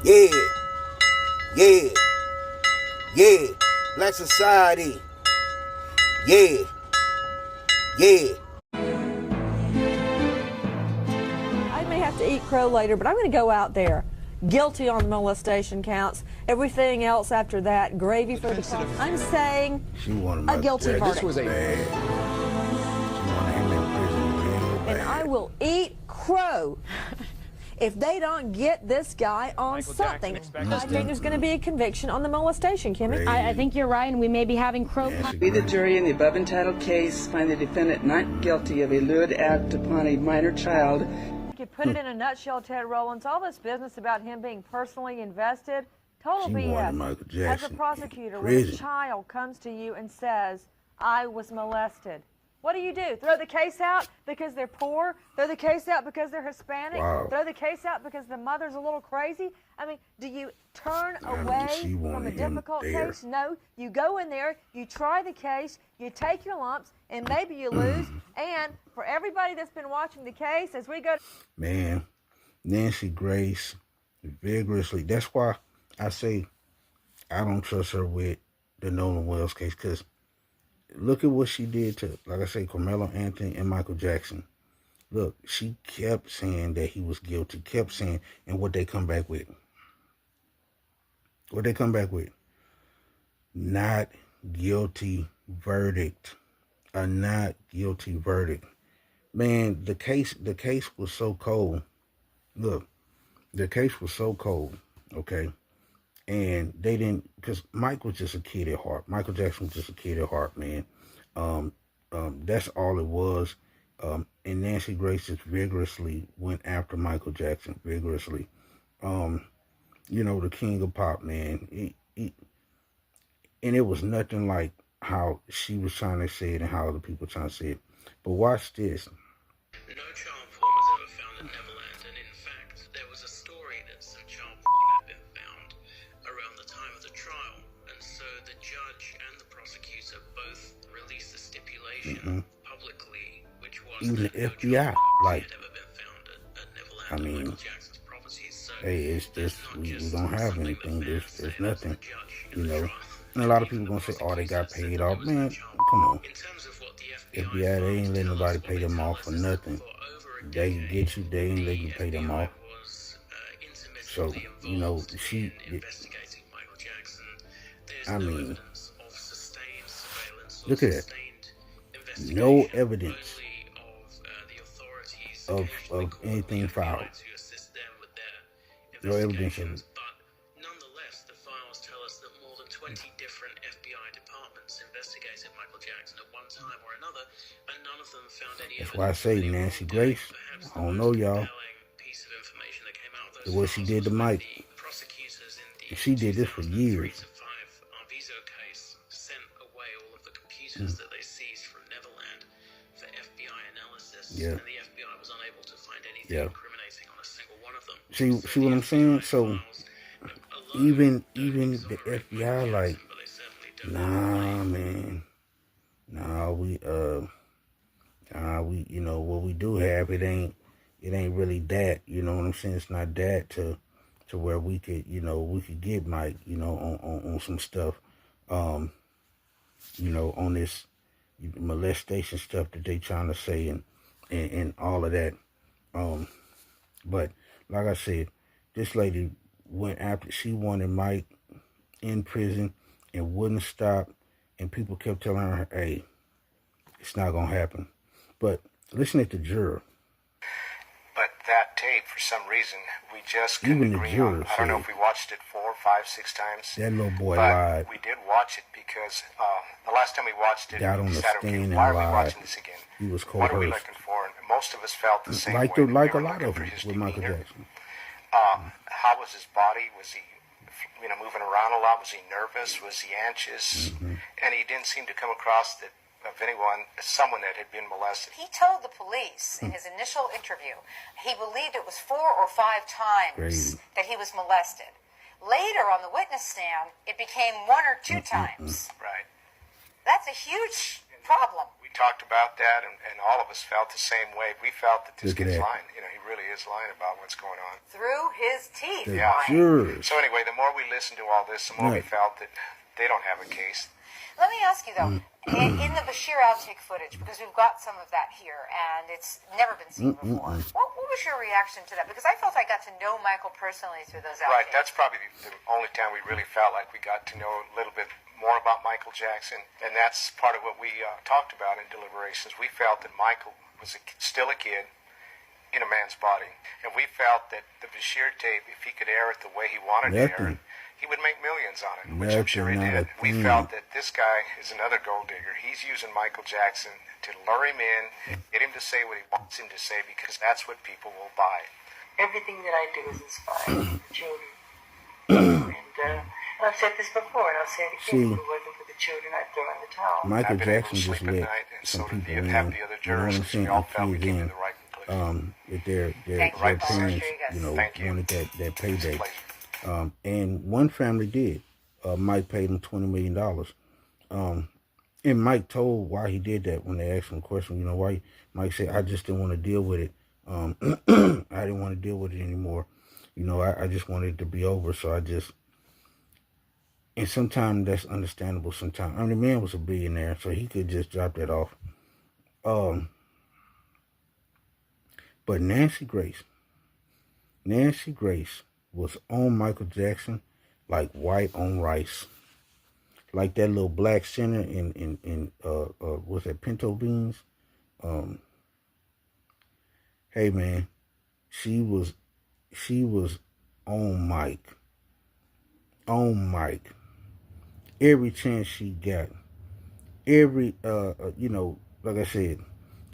Yeah, yeah, yeah. Black society. Yeah, yeah. I may have to eat crow later, but I'm going to go out there. Guilty on the molestation counts. Everything else after that, gravy for the cross. I'm saying a guilty verdict. This was a bad. She wanted him in prison real bad. And I will eat crow if they don't get this guy on something. I think there's going to be a conviction on the molestation, Kimmy. I think you're right, and we may be having crow. We, the jury, in the above entitled case, find the defendant not guilty of a lewd act upon a minor child. You put it in a nutshell, Ted Rollins. All this business about him being personally invested, total BS. As a prosecutor, when a child comes to you and says, I was molested, what do? Throw the case out because they're poor? Throw the case out because they're Hispanic? Wow. Throw the case out because the mother's a little crazy? I mean, do you turn away from a difficult case? No. You go in there, you try the case, you take your lumps, and maybe you lose. And for everybody that's been watching the case, as we go... Man, Nancy Grace vigorously. That's why I say I don't trust her with the Nolan Wells case, because look at what she did to, like I say, Carmelo Anthony and Michael Jackson. Look, she kept saying that he was guilty, kept saying, and what they come back with? What they come back with? Not guilty verdict. A not guilty verdict. Man, the case was so cold. Look, the case was so cold, okay? And they didn't, because Mike was just a kid at heart. Michael Jackson was just a kid at heart, man. That's all it was. And Nancy Grace just vigorously went after Michael Jackson, vigorously. You know, the king of pop, man. And it was nothing like how she was trying to say it and how other people were trying to say it. But watch this. No child porn was ever found at Neverland, and in fact, there was a story that some child porn had been found around the time of the trial, and so the judge and the prosecutor both released a stipulation publicly, which was even the that FBI, like, had ever been found at Neverland, I mean, Michael Jackson's properties. So hey, it's just we don't have anything. There's nothing, you know. And a lot of people gonna say, "Oh, they got paid off." Man, come on. FBI, they ain't letting nobody pay them off for nothing. They can get you, they ain't letting you pay them off. So, you know, I mean, look at that. No evidence of anything filed. No evidence of it. Nonetheless, the files tell us that more than 20 different FBI departments investigated Michael Jackson at one time or another, and none of them found any evidence. That's why I say Nancy Grace, I don't know, y'all. What she did to Mike. She did this for years. Sent away all of the computers that they seized from Neverland for FBI analysis, and the FBI was unable to find anything incriminating on a single one of them. See what I'm saying? So even the FBI, like, nah, man, we you know what we do have, it ain't really that, you know what I'm saying? It's not that to where we could, you know, we could get Mike, you know, on some stuff, you know, on this molestation stuff that they trying to say and all of that. But like I said, this lady went after, she wanted Mike in prison and wouldn't stop, and people kept telling her, hey, it's not gonna happen. But listen at the juror. But that tape, for some reason, we just couldn't agree on. I don't know if we watched it 4, 5, 6 times. That little boy lied. We did watch it because the last time we watched it, got on the stand and why are we lied. watching this again? He was coerced. What are we looking for? And most of us felt the same like way. Like a lot of them with Michael Jackson. How was his body? Was he, you know, moving around a lot? Was he nervous? Was he anxious? And he didn't seem to come across that of anyone, someone that had been molested. He told the police in his initial interview he believed it was 4 or 5 times that he was molested. Later on the witness stand, it became 1 or 2 times. Right. That's a huge problem. We talked about that, and all of us felt the same way. We felt that this kid's lying. You know, he really is lying about what's going on. Through his teeth. Yeah. Sure. So anyway, the more we listened to all this, the more we felt that they don't have a case. Let me ask you, though, in the Bashir outtake footage, because we've got some of that here, and it's never been seen before, what was your reaction to that? Because I felt I got to know Michael personally through those outtakes. Right, that's probably the only time we really felt like we got to know a little bit more about Michael Jackson, and that's part of what we talked about in deliberations. We felt that Michael was still a kid in a man's body, and we felt that the Bashir tape, if he could air it the way he wanted to air it, he would make millions on it, which I'm sure he did. We felt that this guy is another gold digger. He's using Michael Jackson to lure him in, get him to say what he wants him to say, because that's what people will buy. Everything that I do is inspired for children. And I've said this before, and I'll say it again. If it wasn't for the children, I'd throw in the towel. Michael Jackson just let some people in. You know what I'm saying? Kids in. With their parents, you know, wanted that payday. And one family did. Mike paid him $20 million. And Mike told why he did that when they asked him a question. You know, why? Mike said, I just didn't want to deal with it. I didn't want to deal with it anymore. You know, I just wanted it to be over. So I just... And sometimes that's understandable sometimes. I mean, the man was a billionaire, so he could just drop that off. But Nancy Grace was on Michael Jackson like white on rice. Like that little black center in what's that, pinto beans? Hey man, she was on Mike. On Mike. Every chance she got. Every you know, like I said,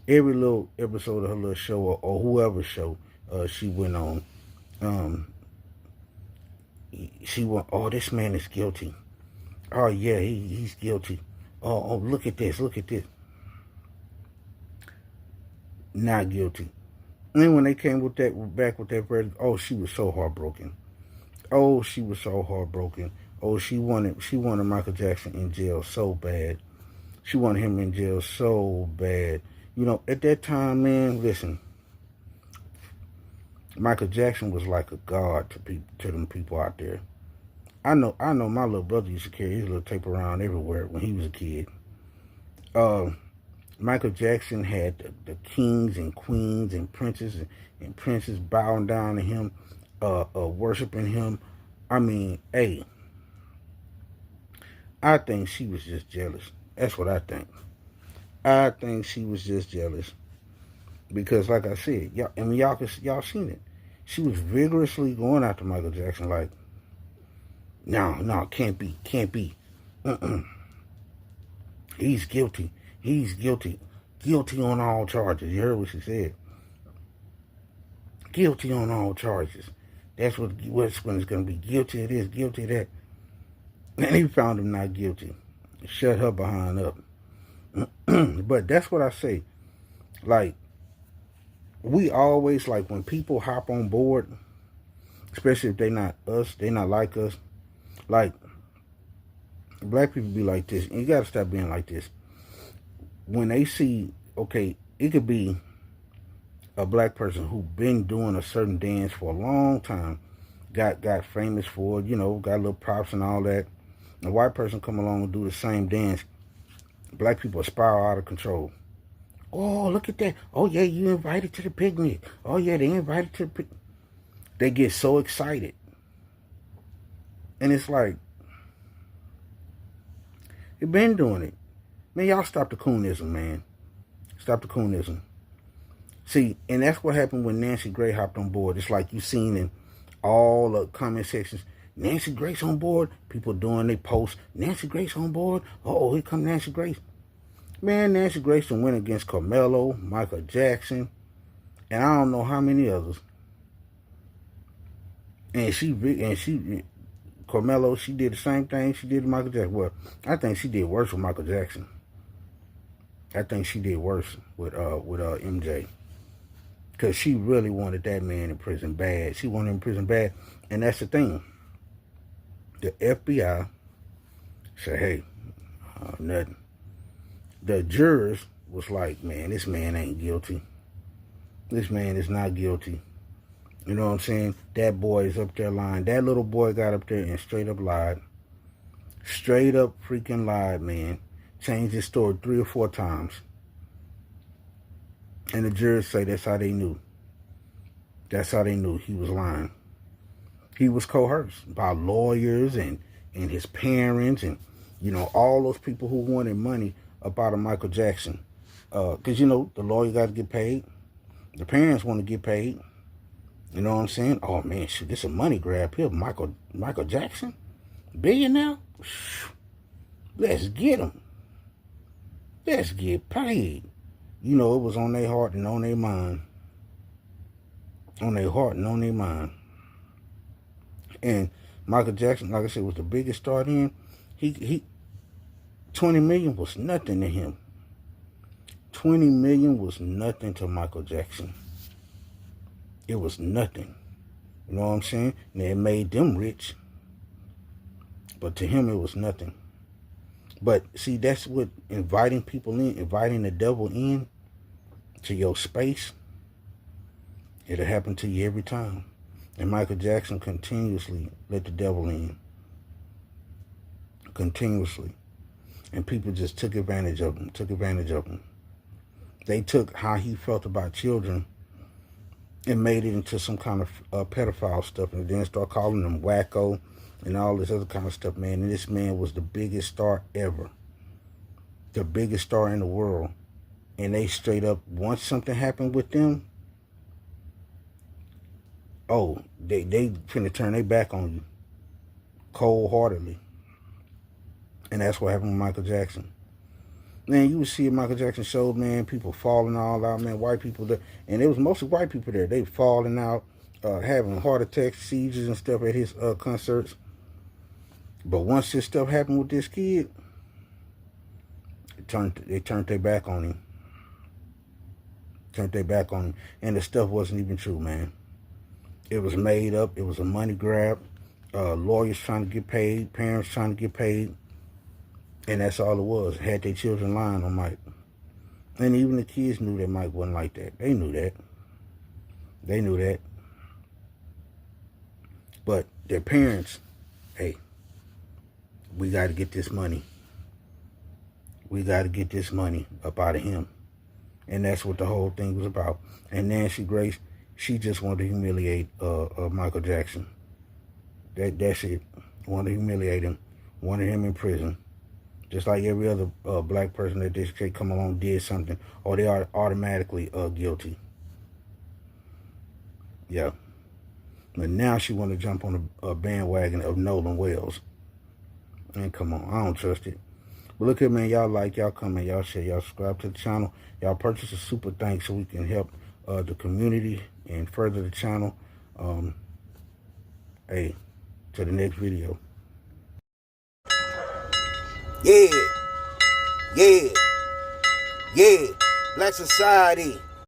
every little episode of her little show or whoever's show she went on. She went, oh, this man is guilty. Oh, yeah, he's guilty. Oh, look at this, Not guilty. And when they came back with that verdict, oh, she was so heartbroken. Oh, she was so heartbroken. Oh, she wanted Michael Jackson in jail so bad. She wanted him in jail so bad. You know, at that time, man, listen, Michael Jackson was like a god to them people out there. I know my little brother used to carry his little tape around everywhere when he was a kid. Michael Jackson had the kings and queens and princes and princes bowing down to him, worshiping him. I mean, hey, I think she was just jealous. That's what I think. I think she was just jealous. Because like I said, y'all seen it. She was vigorously going after Michael Jackson like, no, can't be. He's guilty. Guilty on all charges. You heard what she said. Guilty on all charges. That's what's when it's going to be. Guilty of this, guilty of that. And he found him not guilty. Shut her behind up. But that's what I say. Like, we always, like, when people hop on board, especially if they not like us, like, black people be like this, and you got to stop being like this. When they see, okay, it could be a black person who been doing a certain dance for a long time, got famous for it, you know, got a little props and all that. A white person come along and do the same dance. Black people spiral out of control. Oh, look at that. Oh, yeah, you invited to the picnic. Oh, yeah, they invited to the picnic. They get so excited. And it's like, you've been doing it. Man, y'all stop the coonism, man. Stop the coonism. See, and that's what happened when Nancy Grace hopped on board. It's like you seen in all the comment sections, Nancy Grace on board. People doing their posts. Nancy Grace on board. Oh, here come Nancy Grace. Man, Nancy Grace went against Carmelo, Michael Jackson, and I don't know how many others. And Carmelo, she did the same thing she did to Michael Jackson. Well, I think she did worse with Michael Jackson. I think she did worse with MJ. Because she really wanted that man in prison bad. She wanted him in prison bad. And that's the thing. The FBI said, hey, nothing. the jurors was like, man, this man ain't guilty. This man is not guilty. You know what I'm saying? That boy is up there lying. That little boy got up there and straight up lied. Straight up freaking lied, man. Changed his story 3 or 4 times. And the jurors say that's how they knew. That's how they knew he was lying. He was coerced by lawyers and his parents and, you know, all those people who wanted money up out of Michael Jackson. Because, you know, the lawyer got to get paid. The parents want to get paid. You know what I'm saying? Oh, man, shoot, this is a money grab here. Michael Jackson? Billionaire? Let's get him. Let's get paid. You know, it was on their heart and on their mind. On their heart and on their mind. And Michael Jackson, like I said, was the biggest star then. He 20 million was nothing to him. 20 million was nothing to Michael Jackson. It was nothing. You know what I'm saying? And it made them rich. But to him, it was nothing. But see, that's what inviting people in, inviting the devil in to your space, it'll happen to you every time. And Michael Jackson continuously let the devil in. Continuously. And people just took advantage of him. They took how he felt about children and made it into some kind of pedophile stuff, and then start calling them wacko and all this other kind of stuff, man. And this man was the biggest star ever. The biggest star in the world. And they straight up, once something happened with them, oh, they finna turn their back on you. Cold-heartedly. And that's what happened with Michael Jackson. Man, you would see a Michael Jackson show, man, people falling all out, man, white people there. And it was mostly white people there. They falling out, having heart attacks, seizures and stuff at his concerts. But once this stuff happened with this kid, they turned their back on him. Turned their back on him. And the stuff wasn't even true, man. It was made up. It was a money grab. Lawyers trying to get paid. Parents trying to get paid. And that's all it was. Had their children lying on Mike. And even the kids knew that Mike wasn't like that. They knew that. They knew that. But their parents, hey, we got to get this money. We got to get this money up out of him. And that's what the whole thing was about. And Nancy Grace, she just wanted to humiliate Michael Jackson. That's it. Wanted to humiliate him. Wanted him in prison. Just like every other black person that they say come along did something, or they are automatically guilty. Yeah. But now she want to jump on a bandwagon of Nolan Wells. Man, come on. I don't trust it. But look here, man. Y'all like, y'all comment, y'all share, y'all subscribe to the channel. Y'all purchase a super thanks so we can help the community and further the channel. Hey, to the next video. Yeah. Black Society.